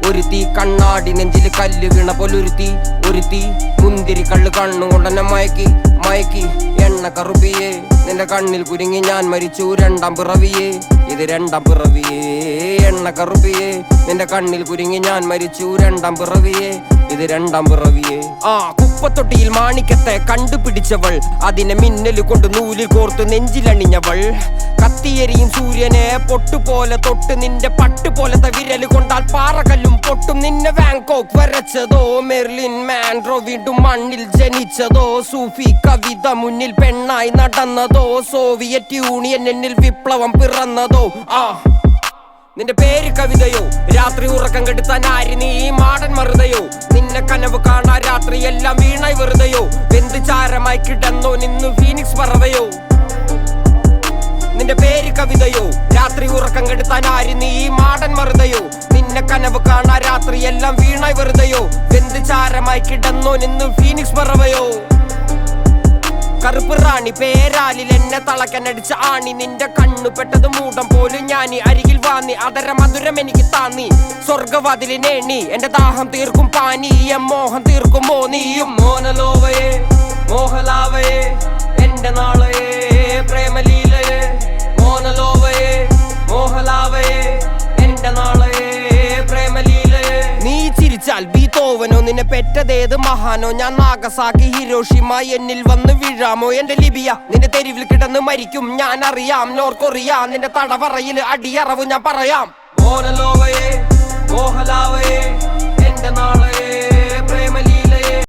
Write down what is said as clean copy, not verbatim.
ഒരുത്തി കണ്ണാടി നെഞ്ചില് കല്ല് വീണ പോലൊരുത്തി ഒരുത്തി മുന്തിരി കള്ള് കണ്ണുകൊണ്ടെന്നെ മയക്കി എണ്ണ കറുപ്പിയേ നിന്റെ കണ്ണിൽ കുരുങ്ങി ഞാൻ മരിച്ചു രണ്ടാം പിറവിയേ ഇത് രണ്ടാം പിറവിയേ എണ്ണ കറുപ്പിയേ നിന്റെ കണ്ണിൽ കുരുങ്ങി ഞാൻ മരിച്ചു രണ്ടാം പിറവിയേ ഇത് രണ്ടാം പിറവിയേ കുപ്പത്തൊട്ടിയിൽ മാണിക്കത്തെ കണ്ടുപിടിച്ചവൾ അതിനെ മിന്നല് കൊണ്ട് നൂലിൽ കോർത്ത് നെഞ്ചിലണിഞ്ഞവൾ കത്തിയെരിയും സൂര്യനെ പൊട്ടുപോലെ തൊട്ട് നിന്റെ പട്ടുപോലത്തെ വിരല് കൊണ്ടാൽ പാറകല്ലും പൊട്ടും നിന്നെ ബാങ്കോക്ക് വരച്ചതോ മെർലിൻ മാൻഡ്രോ വീണ്ടും മണ്ണിൽ ജനിച്ചതോ സൂഫി കവിത മുന്നിൽ പെണ്ണായി നടന്നതോ സോവിയറ്റ് യൂണിയൻ എന്നിൽ വിപ്ലവം പിറന്നതോ നിന്റെ പേര് കവിതയോ രാത്രി ഉറക്കം കെടുത്താൻ ആര് നീ മാടൻ മറുതയോ നിന്നെ കനവ് കാണാ രാത്രി എല്ലാം വീണായി വെറുതെയോ വെന്ത് ചാരമായി കിടന്നോ നിന്ന് ഫീനിക്സ് പറവയോ നിന്റെ പേര് കവിതയോ രാത്രി ഉറക്കം കെടുത്താൻ ആര് നീ മാടൻ മറുതയോ നിന്നെ കനവ് കാണാ രാത്രി എല്ലാം വീണായി വെറുതെയോ വെന്ത് ചാരമായി കിടന്നോ നിന്ന് ഫീനിക്സ് പറവയോ കറുപ്പ് റാണി പേരാലിൽ എന്നെ തളക്കനടിച്ച ആണി നിന്റെ കണ്ണു പെട്ടത് മൂടം പോലും ഞാനി അരികിൽ വാന്നി അതര മധുരം എനിക്ക് താന്നി സ്വർഗവാതിലിനേണി എന്റെ ദാഹം തീർക്കും പാനീയം മോഹം തീർക്കുമോ നീയും മോനലോവയെ മോഹലാവയെ എന്റെ നാളയെ പ്രേമലീലയെ മോനലോവയെ മോഹലാവയെ എന്റെ നാളയെ പ്രേമലീലയെ നീ ചിരിച്ചാൽ ബീതോവനോ നിന്നെ പെറ്റതേത് മഹാനോ ഞാൻ നാഗസാക്കി ഹിരോഷിമ എന്നിൽ വന്ന് വീഴാമോ എന്റെ ലിബിയ നിന്റെ തെരുവിൽ കിടന്ന് മരിക്കും ഞാൻ അറിയാം നോർക്കൊറിയ നിന്റെ തടവറയിൽ അടിയറവ് ഞാൻ പറയാം മോനലോവയെ